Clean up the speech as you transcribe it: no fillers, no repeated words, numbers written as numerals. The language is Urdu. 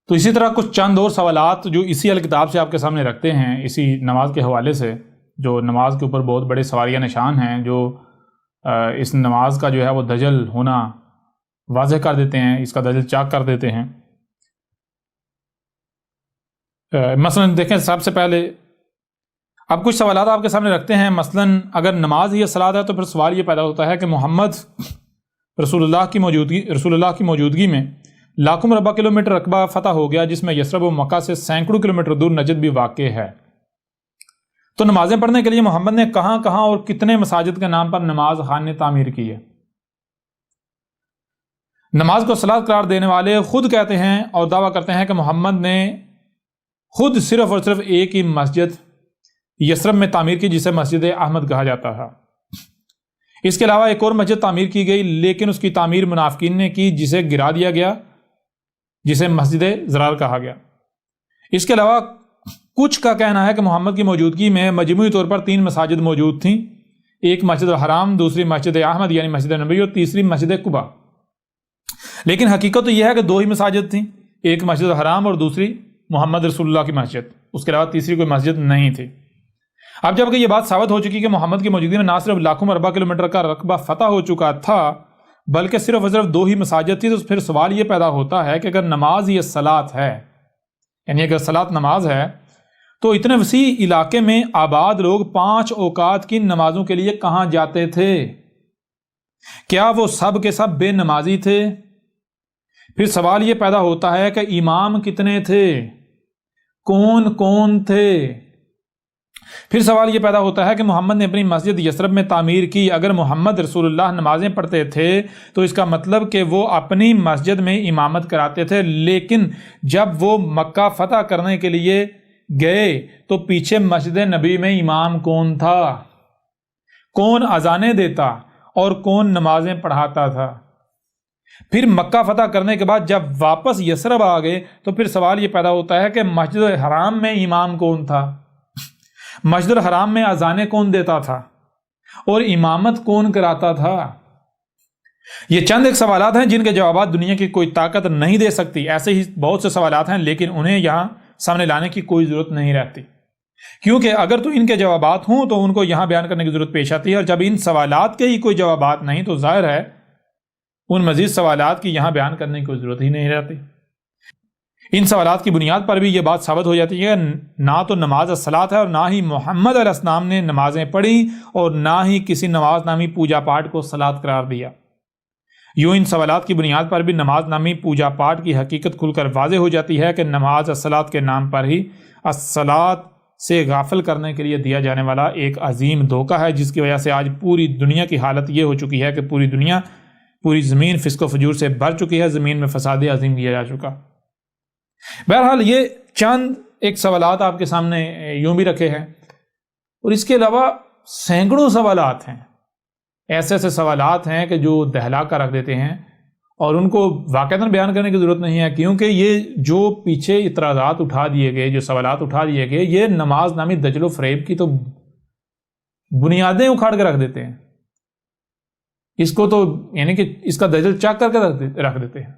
تو اسی طرح کچھ چند اور سوالات جو اسی الکتاب سے آپ کے سامنے رکھتے ہیں، اسی نماز کے حوالے سے، جو نماز کے اوپر بہت بڑے سوالیہ نشان ہیں، جو اس نماز کا جو ہے وہ دجل ہونا واضح کر دیتے ہیں، اس کا دجل چاک کر دیتے ہیں۔ مثلا دیکھیں، سب سے پہلے اب کچھ سوالات آپ کے سامنے رکھتے ہیں۔ مثلا اگر نماز ہی صلاۃ ہے تو پھر سوال یہ پیدا ہوتا ہے کہ محمد رسول اللہ کی موجودگی میں لاکھوں مربع کلومیٹر رقبہ فتح ہو گیا، جس میں یثرب و مکہ سے سینکڑوں کلومیٹر دور نجد بھی واقع ہے۔ تو نمازیں پڑھنے کے لیے محمد نے کہاں کہاں اور کتنے مساجد کے نام پر نماز خانے تعمیر کی ہے؟ نماز کو صلاۃ قرار دینے والے خود کہتے ہیں اور دعویٰ کرتے ہیں کہ محمد نے خود صرف اور صرف ایک ہی مسجد یثرب میں تعمیر کی، جسے مسجد احمد کہا جاتا ہے۔ اس کے علاوہ ایک اور مسجد تعمیر کی گئی، لیکن اس کی تعمیر منافقین نے کی، جسے گرا دیا گیا، جسے مسجد زرار کہا گیا۔ اس کے علاوہ کچھ کا کہنا ہے کہ محمد کی موجودگی میں مجموعی طور پر 3 مساجد موجود تھیں، ایک مسجد الحرام، دوسری مسجد احمد یعنی مسجد نبوی، اور تیسری مسجد قباء۔ لیکن حقیقت تو یہ ہے کہ 2 ہی مساجد تھیں، ایک مسجد الحرام اور دوسری محمد رسول اللہ کی مسجد، اس کے علاوہ تیسری کوئی مسجد نہیں تھی۔ اب جب کہ یہ بات ثابت ہو چکی کہ محمد کی موجودگی میں نہ صرف لاکھوں مربع کلومیٹر کا رقبہ فتح ہو چکا تھا، بلکہ صرف اور صرف 2 ہی مساجد تھی، تو پھر سوال یہ پیدا ہوتا ہے کہ اگر نماز یہ صلاۃ ہے، یعنی اگر صلاۃ نماز ہے، تو اتنے وسیع علاقے میں آباد لوگ 5 اوقات کی نمازوں کے لیے کہاں جاتے تھے؟ کیا وہ سب کے سب بے نمازی تھے؟ پھر سوال یہ پیدا ہوتا ہے کہ امام کتنے تھے، کون کون تھے؟ پھر سوال یہ پیدا ہوتا ہے کہ محمد نے اپنی مسجد یثرب میں تعمیر کی، اگر محمد رسول اللہ نمازیں پڑھتے تھے تو اس کا مطلب کہ وہ اپنی مسجد میں امامت کراتے تھے، لیکن جب وہ مکہ فتح کرنے کے لیے گئے تو پیچھے مسجد نبی میں امام کون تھا؟ کون اذانیں دیتا اور کون نمازیں پڑھاتا تھا؟ پھر مکہ فتح کرنے کے بعد جب واپس یثرب آ گئے تو پھر سوال یہ پیدا ہوتا ہے کہ مسجد الحرام میں امام کون تھا؟ مسجد الحرام میں اذانیں کون دیتا تھا اور امامت کون کراتا تھا؟ یہ چند ایک سوالات ہیں جن کے جوابات دنیا کی کوئی طاقت نہیں دے سکتی۔ ایسے ہی بہت سے سوالات ہیں، لیکن انہیں یہاں سامنے لانے کی کوئی ضرورت نہیں رہتی، کیونکہ اگر تو ان کے جوابات ہوں تو ان کو یہاں بیان کرنے کی ضرورت پیش آتی ہے، اور جب ان سوالات کے ہی کوئی جوابات نہیں تو ظاہر ہے ان مزید سوالات کی یہاں بیان کرنے کی کوئی ضرورت ہی نہیں رہتی۔ ان سوالات کی بنیاد پر بھی یہ بات ثابت ہو جاتی ہے کہ نہ تو نماز الصلاۃ ہے، اور نہ ہی محمد علیہ السلام نے نمازیں پڑھی، اور نہ ہی کسی نماز نامی پوجا پاٹ کو صلاۃ قرار دیا۔ یوں ان سوالات کی بنیاد پر بھی نماز نامی پوجا پاٹ کی حقیقت کھل کر واضح ہو جاتی ہے کہ نماز الصلاۃ کے نام پر ہی الصلاۃ سے غافل کرنے کے لیے دیا جانے والا ایک عظیم دھوکہ ہے، جس کی وجہ سے آج پوری دنیا کی حالت یہ ہو چکی ہے کہ پوری زمین فسق و فجور سے بھر چکی ہے، زمین میں فساد عظیم کیا جا چکا۔ بہرحال یہ چند ایک سوالات آپ کے سامنے یوں بھی رکھے ہیں، اور اس کے علاوہ سینکڑوں سوالات ہیں، ایسے ایسے سوالات ہیں کہ جو دہلا کر رکھ دیتے ہیں، اور ان کو واقعتاً بیان کرنے کی ضرورت نہیں ہے، کیونکہ یہ جو پیچھے اعتراضات اٹھا دیے گئے، جو سوالات اٹھا دیے گئے، یہ نماز نامی دجل و فریب کی تو بنیادیں اکھاڑ کے رکھ دیتے ہیں، اس کو تو یعنی کہ اس کا دجل چاک کر کے رکھ دیتے ہیں۔